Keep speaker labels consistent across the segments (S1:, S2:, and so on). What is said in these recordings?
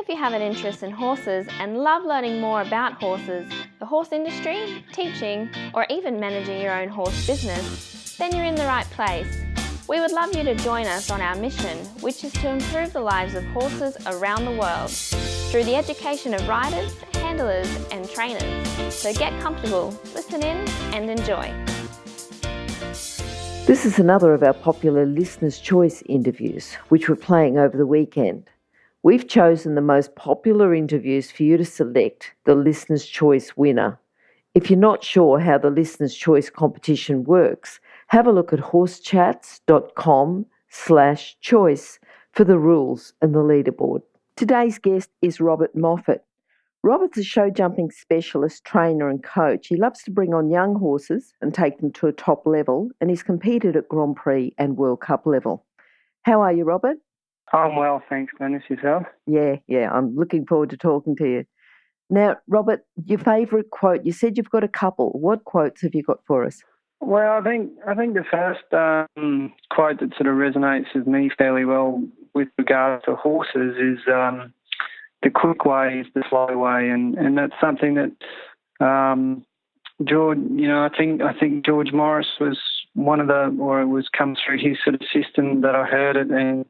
S1: If you have an interest in horses and love learning more about horses, the horse industry, teaching, or even managing your own horse business, then you're in the right place. We would love you to join us on our mission, which is to improve the lives of horses around the world through the education of riders, handlers, and trainers. So get comfortable, listen in, and enjoy.
S2: This is another of our popular Listener's Choice interviews, which we're playing over the weekend. We've chosen the most popular interviews for you to select the Listener's Choice winner. If you're not sure how the Listener's Choice competition works, have a look at horsechats.com/choice for the rules and the leaderboard. Today's guest is Robert Moffatt. Robert's a show jumping specialist, trainer and coach. He loves to bring on young horses and take them to a top level, and he's competed at Grand Prix and World Cup level. How are you, Robert?
S3: I'm well, thanks, Glenys. Yourself?
S2: Yeah, I'm looking forward to talking to you. Now, Robert, your favourite quote, you said you've got a couple. What quotes have you got for us?
S3: Well, I think the first quote that sort of resonates with me fairly well with regards to horses is the quick way is the slow way, and that's something that George, I think George Morris was one of it was come through his sort of system that I heard it, and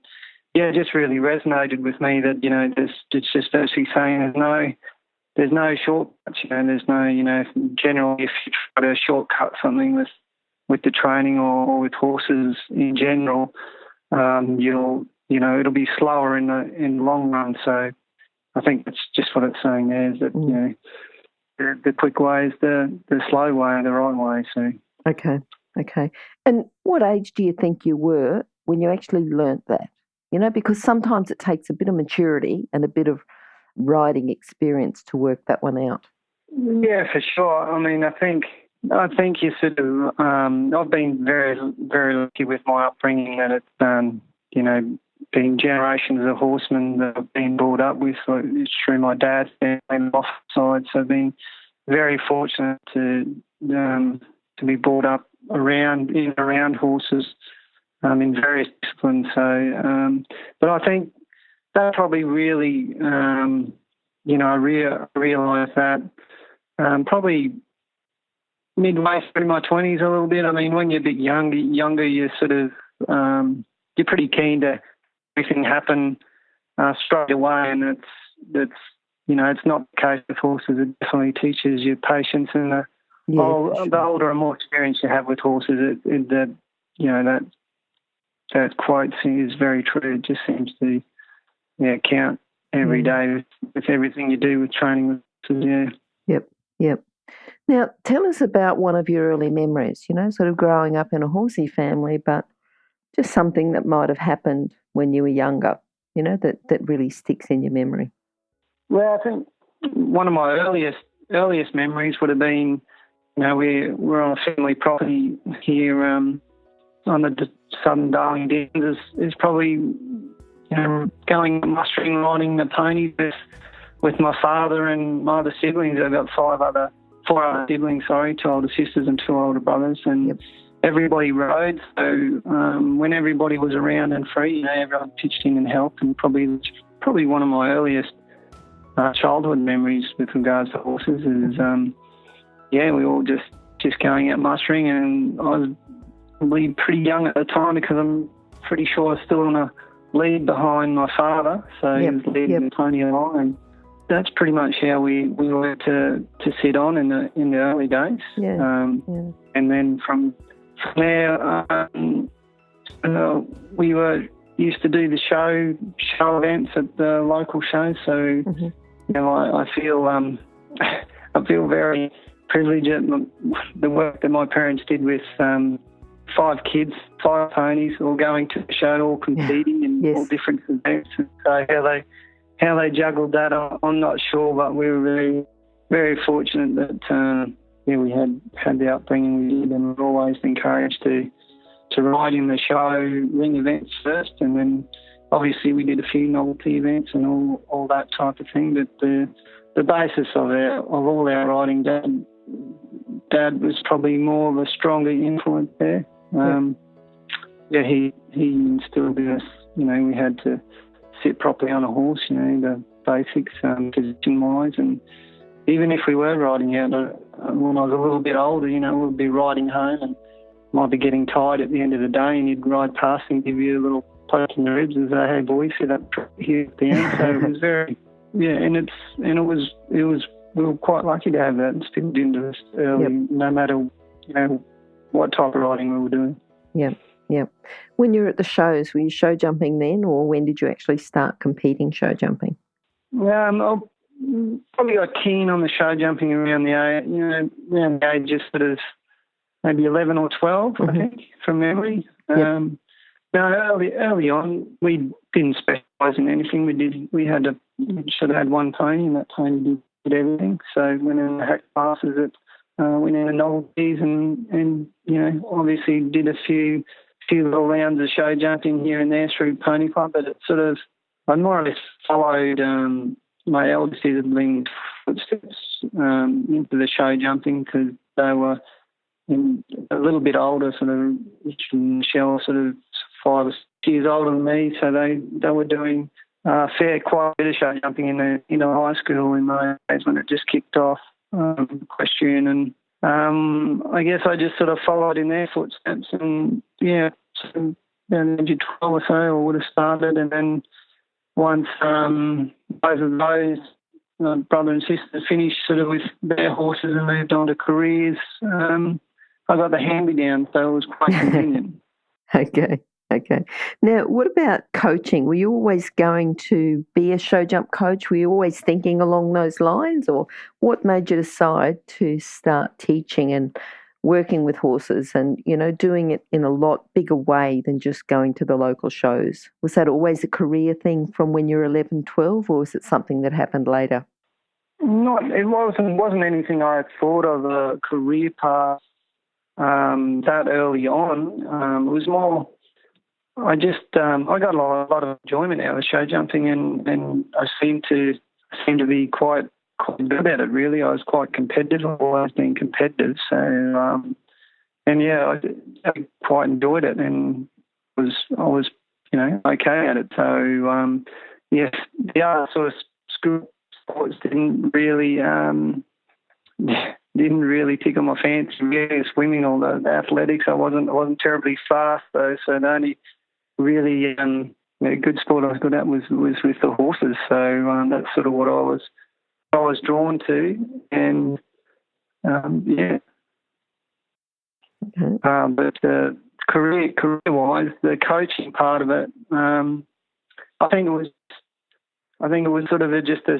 S3: yeah, it just really resonated with me that, it's just basically saying there's no shortcuts, there's no, generally if you try to shortcut something with the training or with horses in general, it'll be slower in the long run. So I think that's just what it's saying there is that, the quick way is the slow way, the right way. So
S2: Okay. And what age do you think you were when you actually learnt that? Because sometimes it takes a bit of maturity and a bit of riding experience to work that one out.
S3: Yeah, for sure. I mean, I think you sort of, I've been very, very lucky with my upbringing that it's, been generations of horsemen that I've been brought up with. So it's through my dad's family and Moffatt side. So I've been very fortunate to be brought up around horses in various disciplines. So, but I think that probably really, I realised that probably midway through my 20s a little bit. I mean, when you're a bit younger, you're sort of, you're pretty keen to everything happen straight away, and it's it's not the case with horses. It definitely teaches you patience, and the older and more experience you have with horses, that quote is very true. It just seems to count every day with everything you do with training with horses.
S2: Yep. Now, tell us about one of your early memories, sort of growing up in a horsey family, but just something that might have happened when you were younger, that really sticks in your memory.
S3: Well, I think one of my earliest memories would have been, we're on a family property here on the Southern Darling Downs. Is probably, going mustering riding the ponies with my father and my other siblings. I've got four other siblings, 2 older sisters and 2 older brothers, and everybody rode. So when everybody was around and free, everyone pitched in and helped, and probably one of my earliest childhood memories with regards to horses is, we all just going out mustering, and I was probably pretty young at the time because I'm pretty sure I was still on a lead behind my father, so he was leading the pony along, and that's pretty much how we learned to sit on in the early days. And then from there, we used to do the show events at the local shows. So I feel very privileged at the work that my parents did with 5 kids, 5 ponies, all going to the show, all competing in all different events. And so how they juggled that, I'm not sure, but we were very, very fortunate that we had the upbringing we did, and we were always encouraged to ride in the show ring events first, and then obviously we did a few novelty events and all that type of thing. But the basis of all our riding, Dad was probably more of a stronger influence there. He instilled in us, we had to sit properly on a horse, the basics position-wise. And even if we were riding out, when I was a little bit older, we'd be riding home and might be getting tired at the end of the day, and you'd ride past and give you a little poke in the ribs and say, "Hey, boy, sit up here at the end." So it was very, and we were quite lucky to have that instilled into us early, no matter what type of riding we were doing.
S2: Yeah. When you were at the shows, were you show jumping then, or when did you actually start competing show jumping?
S3: I probably got keen on the show jumping around the age of sort of maybe 11 or 12, I think, from memory. Early on, we didn't specialise in anything. We should have had one pony, and that pony did everything. So went in the hack classes, went in the novelties, and obviously did a few little rounds of show jumping here and there through pony club. But it sort of, I more or less followed my elder siblings' footsteps into the show jumping, because they were a little bit older, sort of Richard and Michelle, sort of 5 or 6 years older than me, so they were doing quite a bit of show jumping in high school in those days when it just kicked off, equestrian, and I guess I just sort of followed in their footsteps, and so around the age of 12 or so I would have started, and then once both of those brother and sister finished sort of with their horses and moved on to careers, I got the hand-me-down, so it was quite convenient.
S2: Okay. Now, what about coaching? Were you always going to be a show jump coach? Were you always thinking along those lines, or what made you decide to start teaching and working with horses and, doing it in a lot bigger way than just going to the local shows? Was that always a career thing from when you were 11, 12, or was it something that happened later?
S3: It wasn't anything I had thought of a career path that early on. It was more, I got a lot of enjoyment out of show jumping, and I seemed to be quite good at it, really. I was quite competitive. I've always been competitive. So, I quite enjoyed it, and I was okay at it. So, yes, the other sort of school sports didn't really tickle my fancy. Really, swimming or the athletics, I wasn't terribly fast though. So the only really good sport I was good at was with the horses. So that's sort of what I was drawn to, and
S2: Okay.
S3: But career-wise, the coaching part of it, I think it was sort of just a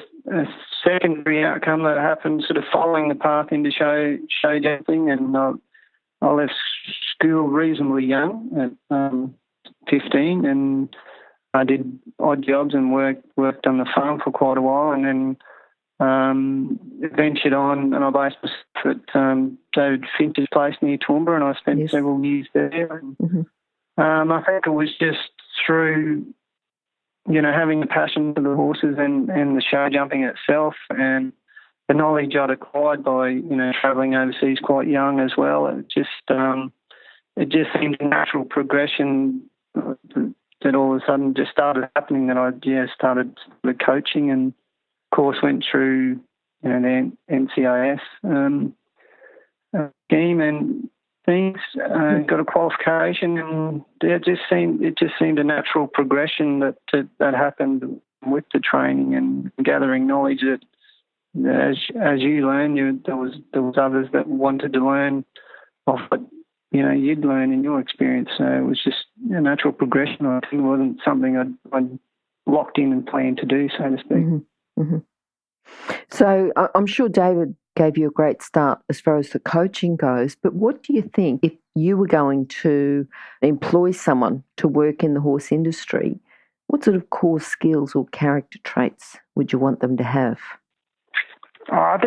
S3: secondary outcome that happened, sort of following the path into show jumping, and I left school reasonably young at 15, and I did odd jobs and worked on the farm for quite a while, and then ventured on, and I based myself at David Finch's place near Toowoomba, and I spent several years there. And, I think it was just through having a passion for the horses and the show jumping itself, and the knowledge I'd acquired by travelling overseas quite young as well. It just seemed a natural progression that all of a sudden just started happening, that I started the coaching, and of course went through the NCIS scheme and things, got a qualification, and it just seemed a natural progression that happened with the training and gathering knowledge. That as you learn, there was others that wanted to learn off what you'd learn in your experience. So it was just a natural progression. I think it wasn't something I'd locked in and planned to do, so to speak.
S2: Mm-hmm. Mm-hmm. So I'm sure David gave you a great start as far as the coaching goes, but what do you think, if you were going to employ someone to work in the horse industry, what sort of core skills or character traits would you want them to have?
S3: I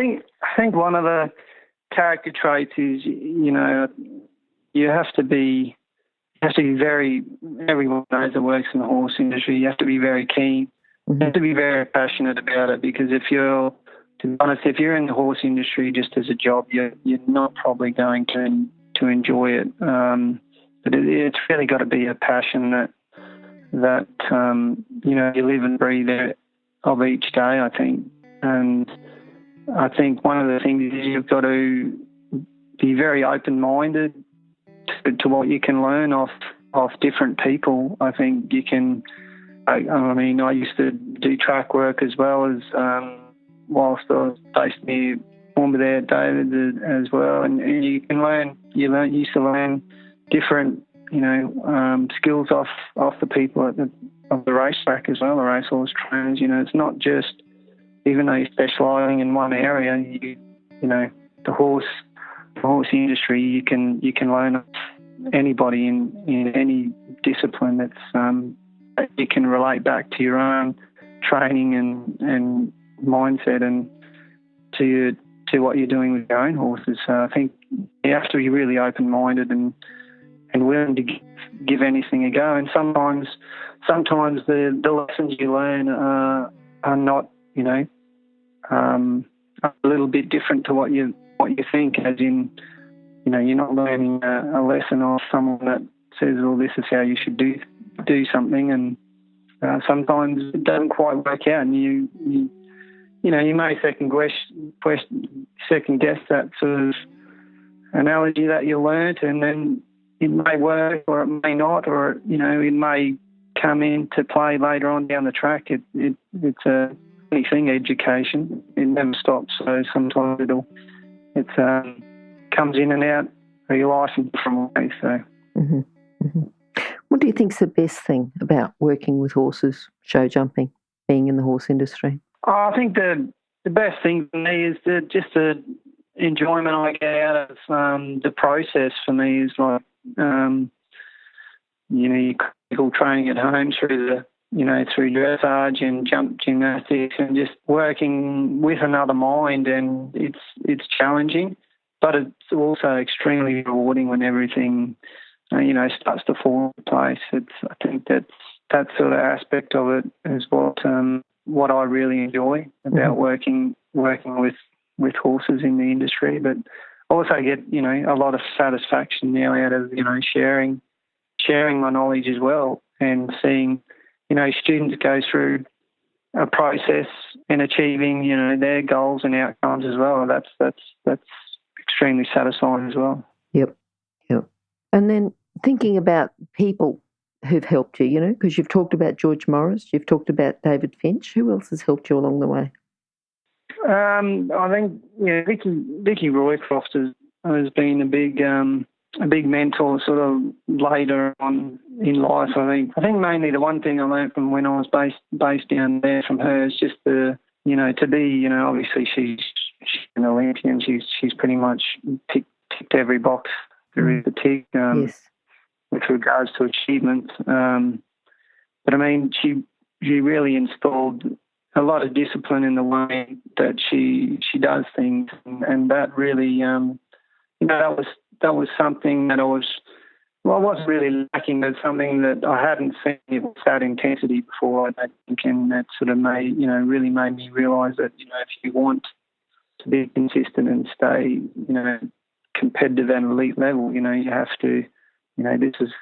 S3: think one of the character traits is, you have to be very, everyone knows that works in the horse industry, you have to be very keen. You have to be very passionate about it, because if you're in the horse industry just as a job, you're not probably going to enjoy it. But it's really got to be a passion that you live and breathe it each day, I think. And I think one of the things is you've got to be very open-minded to what you can learn off different people. I think you can, I used to do track work as well as whilst I was based near Moffatt there, David, as well. And you used to learn different, skills off the people of the racetrack as well, the racehorse trainers. It's not just, even though you're specialising in one area, the horse industry, you can learn anybody in any discipline that you can relate back to your own training and mindset and to what you're doing with your own horses. So I think you have to be really open-minded and willing to give anything a go. And sometimes the lessons you learn are not, a little bit different to what you think, as in, you're not learning a lesson off someone that says, well, this is how you should do something, and sometimes it doesn't quite work out, and you may second guess that sort of analogy that you learnt, and then it may work or it may not, or it may come into play later on down the track. It's a funny thing, education. It never stops. So sometimes it comes in and out of your life in different ways. So.
S2: Mm-hmm. Mm-hmm. What do you think's the best thing about working with horses, show jumping, being in the horse industry?
S3: I think the best thing for me is just the enjoyment I get out of the process. For me is like, your clinical training at home through through dressage and jump gymnastics, and just working with another mind, and it's challenging, but it's also extremely rewarding when everything starts to fall into place. I think that sort of aspect of it is what I really enjoy about working with horses in the industry, but also get a lot of satisfaction now out of sharing my knowledge as well, and seeing students go through a process and achieving their goals and outcomes as well. That's extremely satisfying as well.
S2: Yep. And then thinking about people who've helped you, because you've talked about George Morris, you've talked about David Finch. Who else has helped you along the way?
S3: I think Vicki Roycrofters has been a big mentor sort of later on in life. I think mainly the one thing I learned from when I was based down there from her is just to be, obviously she's an Olympian. She's pretty much ticked every box there is to tick.
S2: Yes.
S3: With regards to achievements. But I mean, she really installed a lot of discipline in the way that she does things, and that really, that was something that I wasn't really lacking. But something that I hadn't seen with that intensity before, I think, and that sort of really made me realise that if you want to be consistent and stay competitive at an elite level, you have to. This is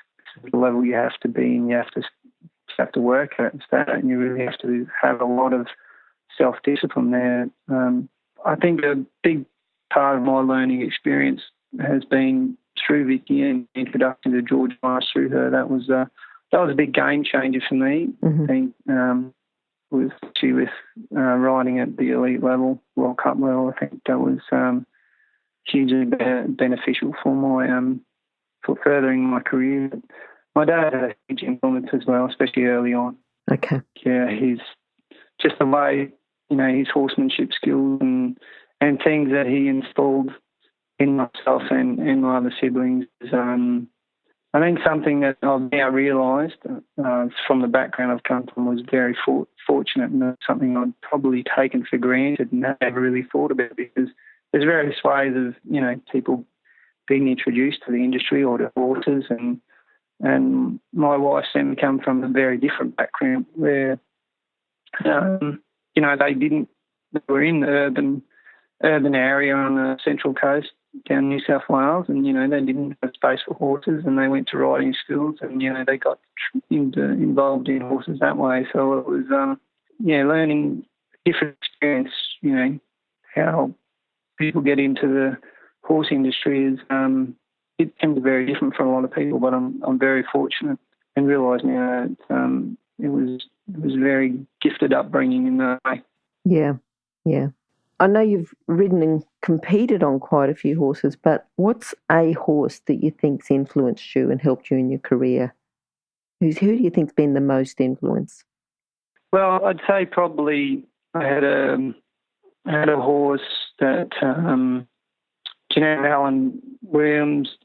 S3: the level you have to be, and you have to work at it and stay, and you really have to have a lot of self-discipline there. I think a big part of my learning experience has been through Vicki, and the introduction to George Morris through her. That was a big game changer for me.
S2: Mm-hmm.
S3: I think with riding at the elite level, World Cup level. I think that was hugely beneficial for my for furthering my career. My dad had a huge influence as well, especially early on.
S2: Okay.
S3: Yeah, he's just the way, his horsemanship skills and things that he installed in myself and my other siblings is, I think, something that I've now realised from the background I've come from was very fortunate, and something I'd probably taken for granted and never really thought about, because there's various ways of, people being introduced to the industry or to horses, and my wife's family come from a very different background where, they were in the urban area on the Central Coast down New South Wales, and, they didn't have space for horses, and they went to riding schools, and, they got involved in horses that way. So it was learning different experience, how people get into the horse industry is it can be very different for a lot of people, but I'm very fortunate and realise now that it was a very gifted upbringing in that way.
S2: Yeah, yeah. I know you've ridden and competed on quite a few horses, but what's a horse that you think's influenced you and helped you in your career? Who do you think's been the most influence?
S3: Well, I'd say probably I had a horse that Jeanette Allen Williams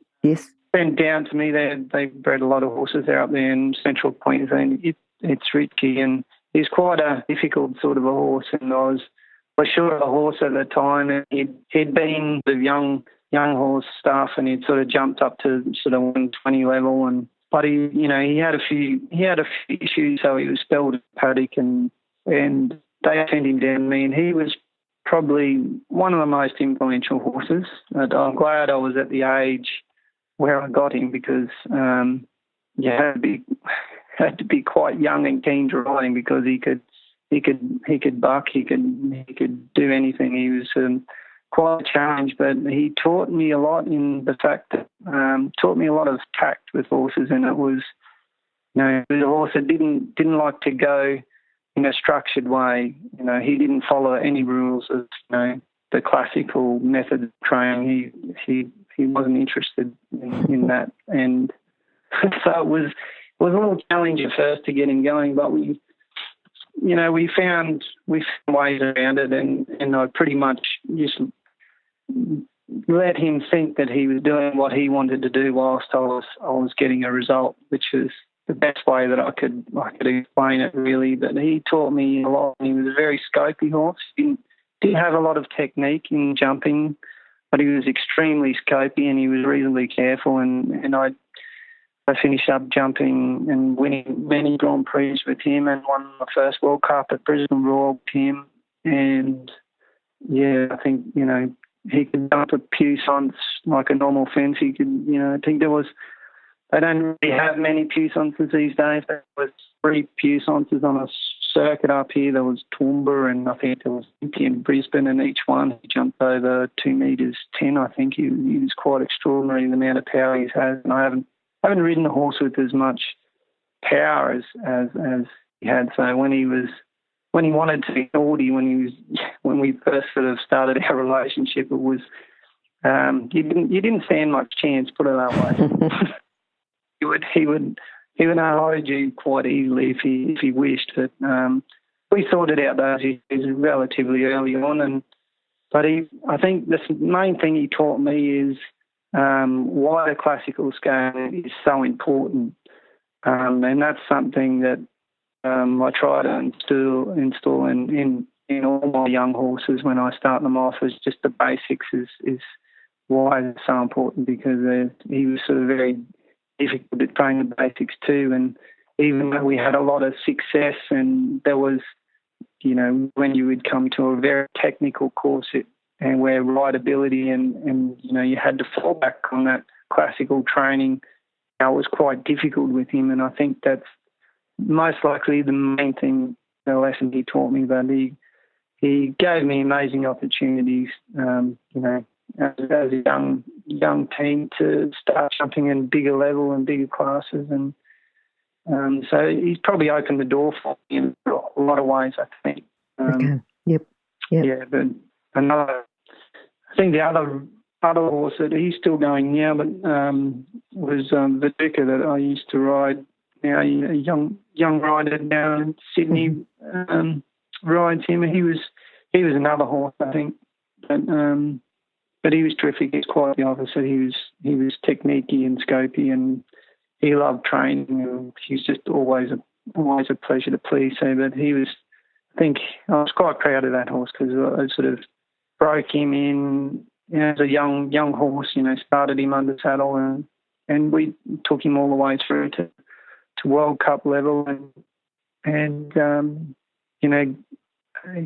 S3: sent down to me. They bred a lot of horses there up there in central Queensland. It's Richie, and he's quite a difficult sort of a horse, and I was short of a horse at the time, and he'd been the young horse stuff, and he'd sort of jumped up to sort of 120 level, but he had a few issues, so he was spelled at paddock, and they sent him down to me, and he was probably one of the most influential horses. And I'm glad I was at the age where I got him, because you had to be quite young and keen to ride him, because he could buck, he could do anything. He was quite a challenge, but he taught me a lot in the fact that taught me a lot of tact with horses, and it was the horse that didn't like to go in a structured way. He didn't follow any rules of the classical method of training. He wasn't interested in that, and so it was a little challenge at first to get him going, but we found ways around it, and I pretty much just let him think that he was doing what he wanted to do whilst I was getting a result, which is the best way that I could explain it, really. But he taught me a lot. He was a very scopy horse. He didn't have a lot of technique in jumping, but he was extremely scopy, and he was reasonably careful, and I finished up jumping and winning many Grand Prix with him, and won my first World Cup at Brisbane Royal with him. And I think he could jump a puissance like a normal fence. He could, I think they don't really have many puissances these days. There was 3 puissances on a circuit up here. There was Toowoomba, and I think there was in Brisbane, and each one he jumped over 2 metres 10. I think he was quite extraordinary, the amount of power he has. And I haven't ridden a horse with as much power as he had. So when he wanted to be naughty, when we first sort of started our relationship, it was you didn't stand much chance, put it that way. he would unload you quite easily if he wished. But we sorted out those issues relatively early on, but I think the main thing he taught me is why the classical scale is so important, and that's something that I try to install in all my young horses when I start them off. Is just the basics is why it's so important, because he was sort of very difficult to train the basics too. And even though we had a lot of success, and there was, when you would come to a very technical course and where rideability and you had to fall back on that classical training, it was quite difficult with him. And I think that's most likely the main thing, the lesson he taught me. But he gave me amazing opportunities, as a young teen to start jumping in bigger level and bigger classes, and so he's probably opened the door for me in a lot of ways, I think.
S2: Okay. Yep.
S3: Yeah, but I think the other horse that he's still going now, but was Viduka, that I used to ride. Now a young rider down in Sydney rides him. He was another horse, I think, but he was terrific. He's quite the opposite. He was techniquey and scopy, and he loved training. And he's just always a pleasure to please. So, but I think I was quite proud of that horse, because I sort of broke him in as a young horse. Started him under saddle, and we took him all the way through to World Cup level, and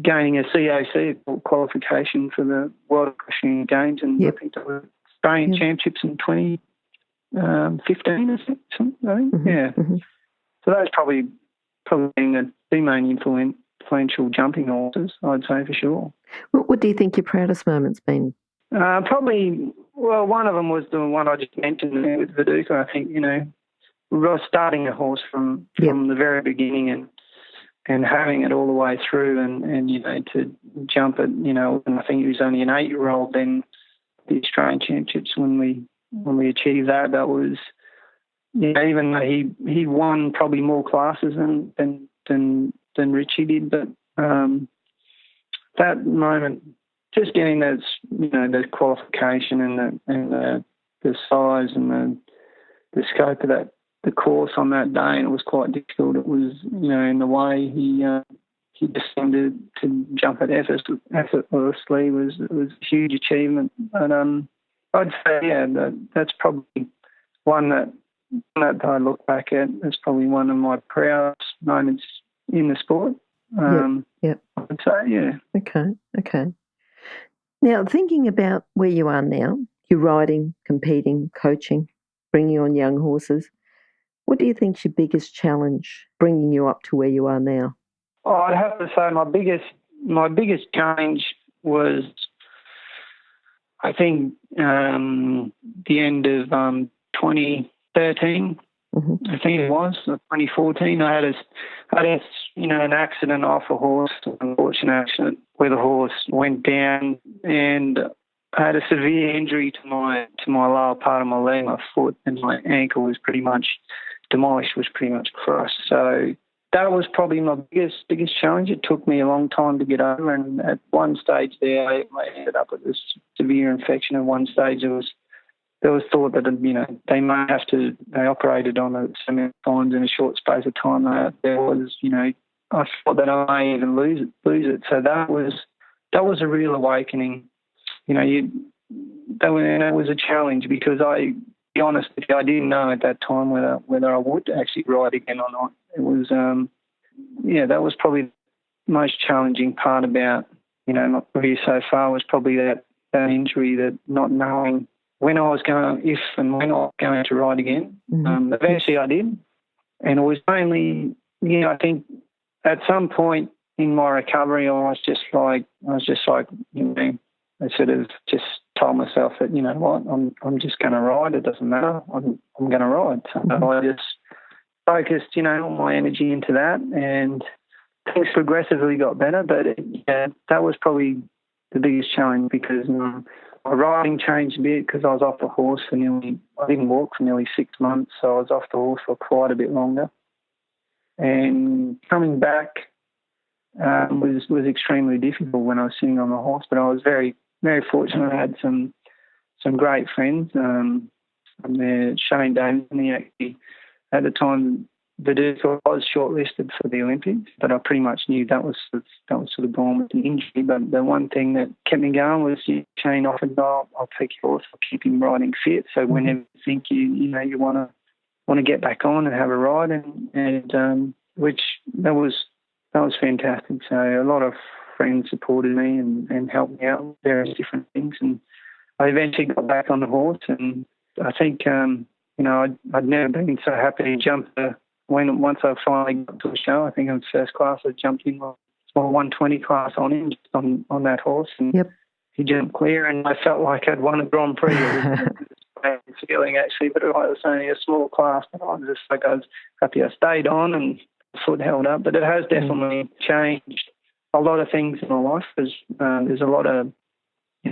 S3: gaining a CAC qualification for the World Equestrian Games, and I think that was Australian Championships in 2015 or something. I think. Mm-hmm. Yeah. Mm-hmm. So that's probably being the main influential jumping horses, I'd say for sure.
S2: What do you think your proudest moment's been?
S3: Probably, well, one of them was the one I just mentioned there with Viduka. I think, we were starting a horse from the very beginning and having it all the way through and to jump it, and I think he was only an 8-year-old then, the Australian Championships, when we achieved that was, even though he won probably more classes than Richie did, but that moment, just getting those, the qualification and the size and the scope of the course on that day, and it was quite difficult. It was, in the way he descended to jump it effortlessly was a huge achievement. But I'd say, that's probably one that I look back at as probably one of my proudest moments in the sport.
S2: Yep.
S3: I'd say, yeah.
S2: Okay. Now, thinking about where you are now, you're riding, competing, coaching, bringing on young horses. What do you think's your biggest challenge bringing you up to where you are now?
S3: Oh, I'd have to say my biggest challenge was, I think, the end of 2013.
S2: Mm-hmm.
S3: I think it was 2014. I had an accident off a horse, an unfortunate accident where the horse went down, and I had a severe injury to my lower part of my leg, my foot, and my ankle was pretty much demolished, was pretty much crushed. So that was probably my biggest challenge. It took me a long time to get over, and at one stage there, I ended up with this severe infection. At one stage, there was thought that, they may have to, they operated on it so many times in a short space of time that there was, I thought that I may even lose it. So that was a real awakening. That was a challenge, because to be honest with you, I didn't know at that time whether I would actually ride again or not. It was, that was probably the most challenging part about, my career so far, was probably that injury, that not knowing when I was going to ride again.
S2: Mm-hmm.
S3: Eventually I did. And it was mainly, I think at some point in my recovery, I was just like, I sort of just told myself that, what, I'm just going to ride. It doesn't matter. I'm going to ride. So I just focused, all my energy into that, and things progressively got better. But that was probably the biggest challenge, because my riding changed a bit, because I was off the horse I didn't walk for nearly 6 months, so I was off the horse for quite a bit longer. And coming back was extremely difficult when I was sitting on the horse, but I was very, very fortunate. I had some great friends. There, Shane Davis, and he actually, at the time, Viduka was shortlisted for the Olympics, but I pretty much knew that was sort of gone with the injury. But the one thing that kept me going was Shane offered, I'll take your horse, I'll keep him riding fit. So whenever you think you want to get back on and have a ride, and which that was fantastic. So a lot of friends supported me and helped me out with various different things, and I eventually got back on the horse. And I think I'd never been so happy to jump once I finally got to a show. I think in first class I jumped in my 120 class on him, just on that horse, and he jumped clear, and I felt like I'd won a Grand Prix. It was a feeling, actually, but it was only a small class, but I was happy I stayed on and the foot held up. But it has definitely changed a lot of things in my life, because there's a lot of,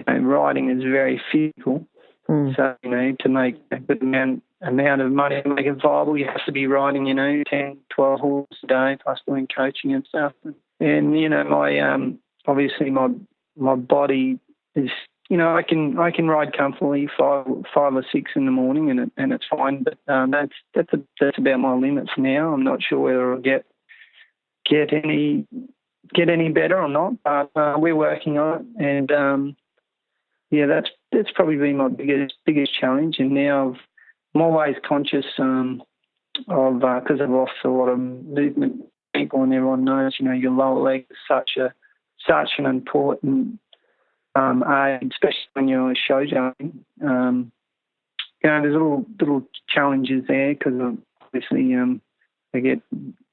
S3: riding is very physical. So, to make a good amount of money to make it viable, you have to be riding, 10, 12 horses a day, plus doing coaching and stuff. And, my obviously my body is, I can ride comfortably 5 or 6 in the morning, and it's fine. But that's about my limit for now. I'm not sure whether I'll get any better or not, but we're working on it. And that's probably been my biggest challenge. And now I'm always conscious of, because I've lost a lot of movement. People, and everyone knows, your lower leg is such an important aid, especially when you're show jumping. There's little challenges there, because obviously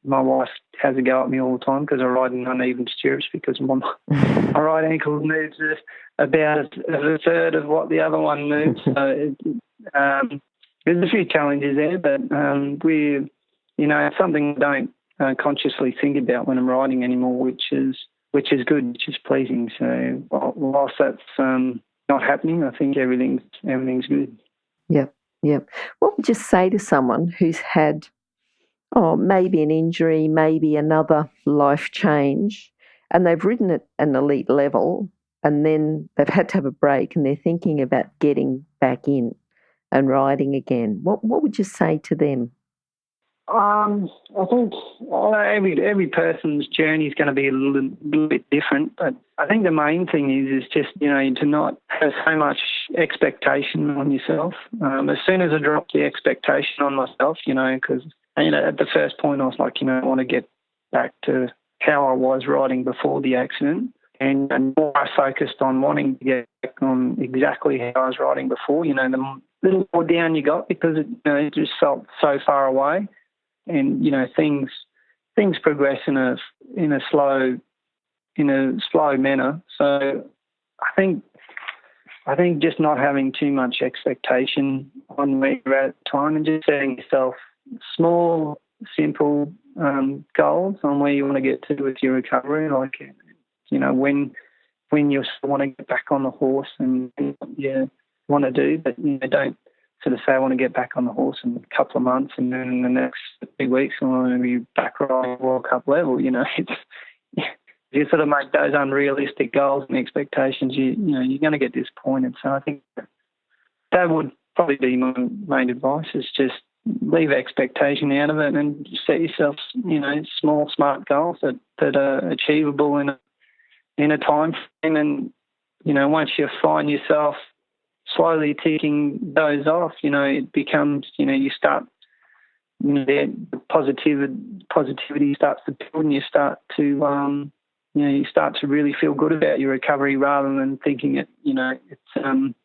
S3: my wife has a go at me all the time because I ride in uneven stirrups because my right ankle moves about a third of what the other one moves. So there's a few challenges there, but it's something I don't consciously think about when I'm riding anymore, which is good, which is pleasing. So whilst that's not happening, I think everything's good.
S2: Yep. What would you say to someone who's had maybe an injury, maybe another life change, and they've ridden at an elite level, and then they've had to have a break, and they're thinking about getting back in and riding again? What would you say to them?
S3: I think every person's journey is going to be a little bit different, but I think the main thing is just, to not have so much expectation on yourself. As soon as I dropped the expectation on myself, because at the first point I was like, I want to get back to how I was riding before the accident, and more I focused on wanting to get back on exactly how I was riding before, the little more down you got because it just felt so far away. And things progress in a slow manner. So I think just not having too much expectation on where you're at the time and just setting yourself small, simple goals on where you want to get to with your recovery. Like when you want to get back on the horse and you want to do, but don't sort of say I want to get back on the horse in a couple of months, and then in the next 2 weeks I want to be back riding World Cup level. If you sort of make those unrealistic goals and expectations, you're going to get disappointed. So I think that would probably be my main advice: is just leave expectation out of it and set yourself, small, smart goals that are achievable in a time frame. And once you find yourself slowly ticking those off, it becomes, you start, the positivity starts to build, and you start to really feel good about your recovery rather than thinking it's an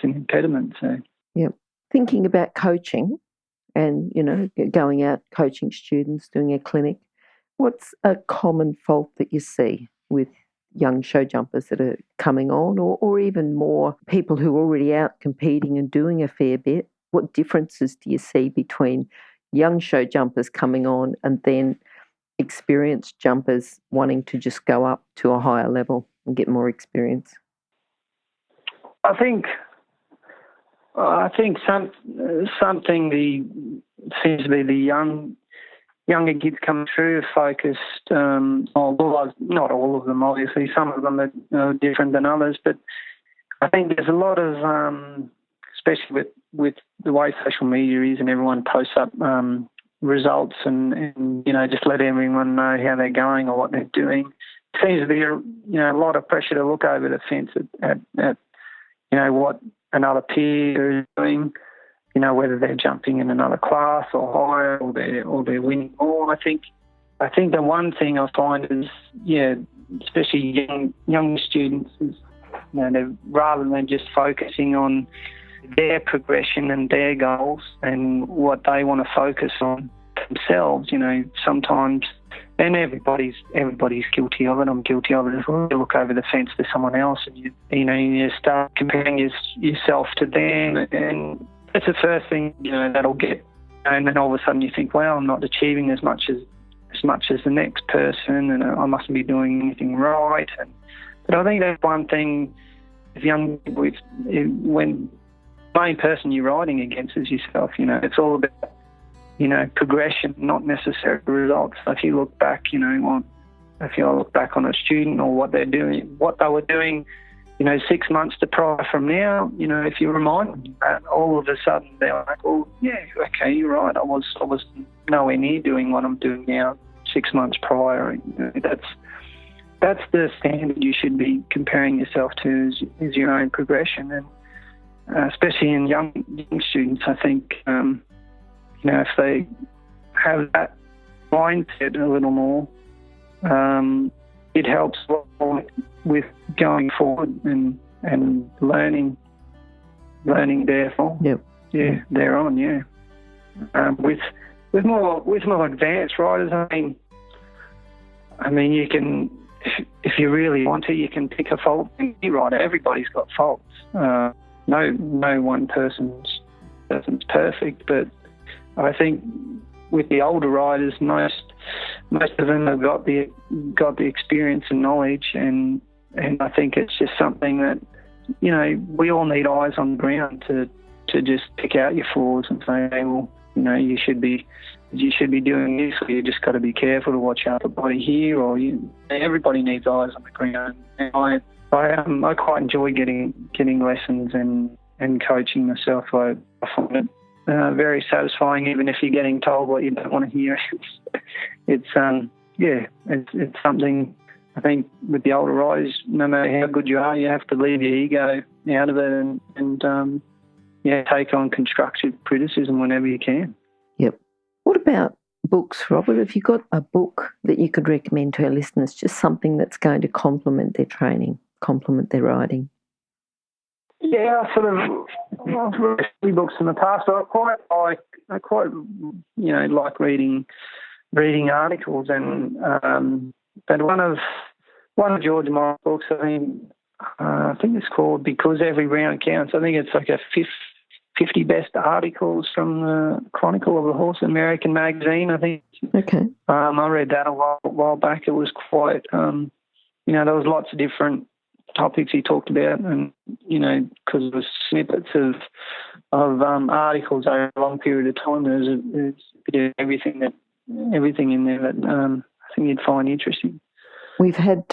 S3: impediment. So
S2: Yep. Thinking about coaching and, going out coaching students, doing a clinic, what's a common fault that you see with young show jumpers that are coming on, or even more people who are already out competing and doing a fair bit? What differences do you see between young show jumpers coming on and then experienced jumpers wanting to just go up to a higher level and get more experience?
S3: I think something seems to be the younger kids coming through focused, not all of them, obviously. Some of them are different than others, but I think there's a lot of, especially with the way social media is and everyone posts up results and just let everyone know how they're going or what they're doing. Seems to be a lot of pressure to look over the fence at what another peer is doing, whether they're jumping in another class or higher or they're winning more. I think the one thing I find is, especially young students, is rather than just focusing on their progression and their goals and what they want to focus on themselves, sometimes, and everybody's guilty of it. I'm guilty of it as well. You look over the fence to someone else and you start comparing yourself to them, and that's the first thing that'll get. And then all of a sudden you think, well, I'm not achieving as much as the next person, and I mustn't be doing anything right. But I think that's one thing. As young people, when the main person you're riding against is yourself, it's all about progression, not necessarily results. So if you look back, if you look back on a student or what they were doing, 6 months to prior from now, if you remind them that, all of a sudden they're like, oh, yeah, okay, you're right. I was nowhere near doing what I'm doing now 6 months prior. That's the standard you should be comparing yourself to, is your own progression. And especially in young students, I think, if they have that mindset a little more, it helps a lot more with going forward and learning therefore.
S2: Yep.
S3: Yeah, thereon, yeah. With with more advanced riders, I mean, you can, if you really want to, you can pick a fault in any rider. Everybody's got faults. No one person's perfect, but I think with the older riders, most of them have got the experience and knowledge, and I think it's just something that, you know, we all need eyes on the ground to just pick out your flaws and say, hey, well, you know, you should be doing this, or you just got to be careful to watch out the body here, or everybody needs eyes on the ground. And I quite enjoy getting lessons and coaching myself. I find it very satisfying, even if you're getting told what you don't want to hear. It's something. I think with the older riders, no matter how good you are, you have to leave your ego out of it and take on constructive criticism whenever you can.
S2: Yep. What about books, Robert? Have you got a book that you could recommend to our listeners, just something that's going to complement their training, complement their riding?
S3: Yeah, I've read a few books in the past, but I quite like reading articles, and but one of George Morris' books, I think it's called Because Every Round Counts. I think it's like a 50 best articles from the Chronicle of the Horse American magazine, I think.
S2: Okay.
S3: I read that a while back. It was quite, there was lots of different topics he talked about, and, you know, because it was snippets of articles over a long period of time. There's a bit of everything in there that I think you'd find interesting.
S2: We've had,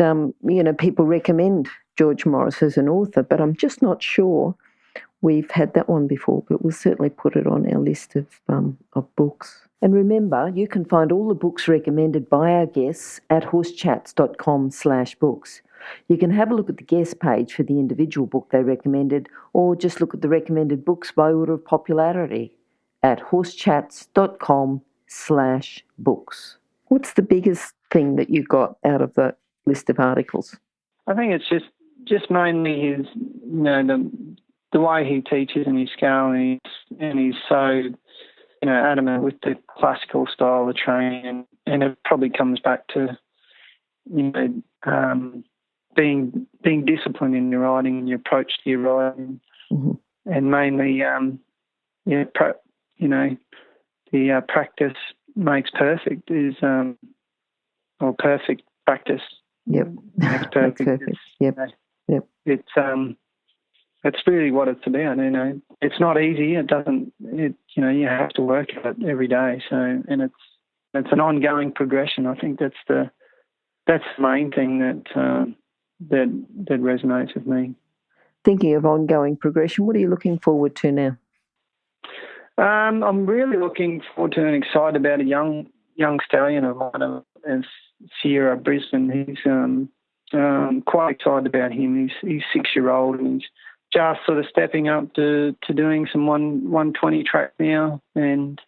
S2: people recommend George Morris as an author, but I'm just not sure we've had that one before, but we'll certainly put it on our list of books. And remember, you can find all the books recommended by our guests at horsechats.com/books. You can have a look at the guest page for the individual book they recommended, or just look at the recommended books by order of popularity at horsechats.com/books. What's the biggest thing that you got out of the list of articles?
S3: I think it's just mainly his, the way he teaches and his scale, and he's so, adamant with the classical style of training, and it probably comes back to, being disciplined in your riding and your approach to your riding, mm-hmm. and mainly, the practice makes perfect is, or perfect practice.
S2: Yep.
S3: Makes perfect.
S2: Yep.
S3: It's really what it's about. It's not easy. You have to work at it every day. So, and it's an ongoing progression. I think that's the main thing that resonates with me.
S2: Thinking of ongoing progression, what are you looking forward to now?
S3: I'm really looking forward to and excited about a young stallion of mine, as Sierra Brisbane. He's quite excited about him. He's 6-year-old, and he's just sort of stepping up to doing some 120 track now. And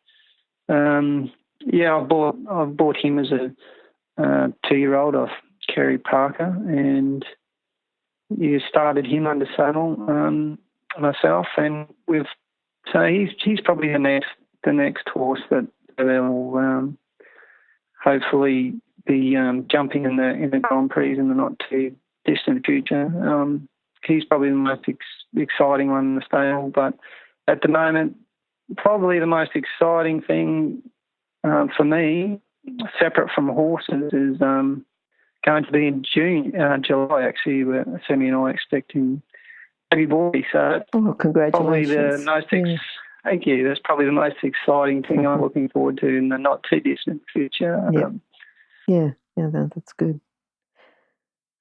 S3: I've bought him as a 2-year-old off Kerry Parker, and you started him under saddle myself, and he's probably the next horse that will hopefully be jumping in the Grand Prix in the not too distant future. He's probably the most exciting one in the stable, but at the moment, probably the most exciting thing for me, separate from horses, is going to be in July. Actually, Sammy and I are expecting baby boy. So,
S2: congratulations!
S3: Probably the most. Thank you. That's probably the most exciting thing I'm looking forward to in the not too distant future.
S2: That's good.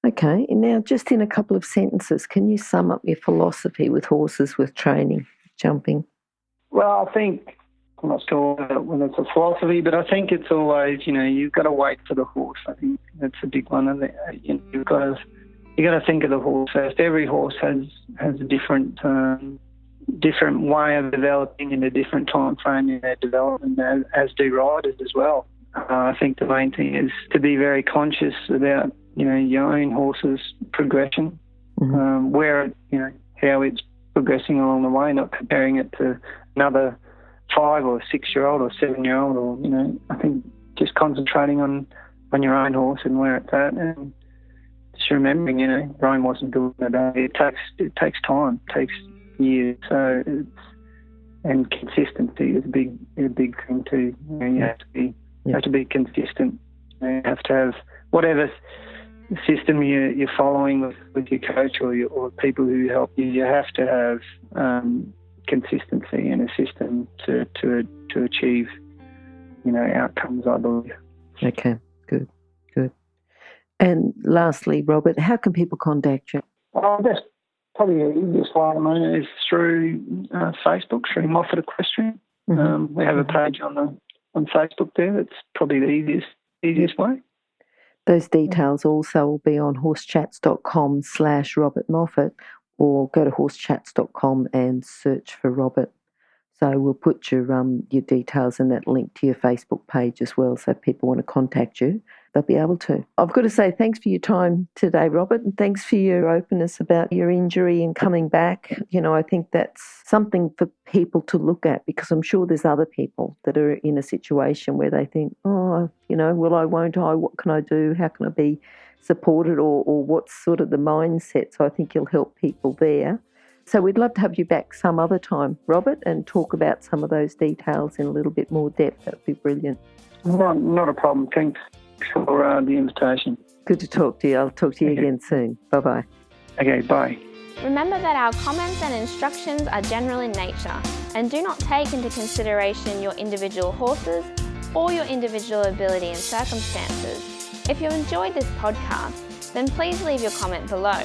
S2: Okay, and now just in a couple of sentences, can you sum up your philosophy with horses, with training, jumping? Well,
S3: I think, I'm not sure whether it's a philosophy, but I think it's always, you've got to wait for the horse. I think that's a big one. And you've got to think of the horse first. Every horse has a different way of developing in a different time frame in their development, as do riders as well. I think the main thing is to be very conscious about, your own horse's progression, mm-hmm. How it's progressing along the way, not comparing it to another 5 or 6-year-old or 7-year-old, or, you know, I think just concentrating on your own horse and where it's at, and just remembering, you know, Rome wasn't built in a day. It takes time, it takes years. So and consistency is a big thing too. You know, you have to be consistent. You have to have whatever system you're following with your coach or people who help you. You have to have consistency and a system to achieve, you know, outcomes, I believe.
S2: Okay, good. And lastly, Robert, how can people contact you?
S3: That's probably the easiest way at the moment is through Facebook, through Moffatt Equestrian.
S2: Mm-hmm.
S3: We have a page on Facebook there. That's probably the easiest way.
S2: Those details also will be on horsechats.com/Robert Moffatt, or go to horsechats.com and search for Robert. So we'll put your details in that link to your Facebook page as well, so if people want to contact you, they'll be able to. I've got to say thanks for your time today, Robert, and thanks for your openness about your injury and coming back. You know, I think that's something for people to look at, because I'm sure there's other people that are in a situation where they think, oh, you know, will I, won't I, what can I do, how can I be supported, or what's sort of the mindset. So I think you'll help people there. So we'd love to have you back some other time, Robert, and talk about some of those details in a little bit more depth. That would be brilliant.
S3: Not a problem. Thanks for the invitation.
S2: Good to talk to you. I'll talk to you again soon. Bye-bye.
S3: Okay, bye.
S1: Remember that our comments and instructions are general in nature and do not take into consideration your individual horses or your individual ability and circumstances. If you enjoyed this podcast, then please leave your comment below.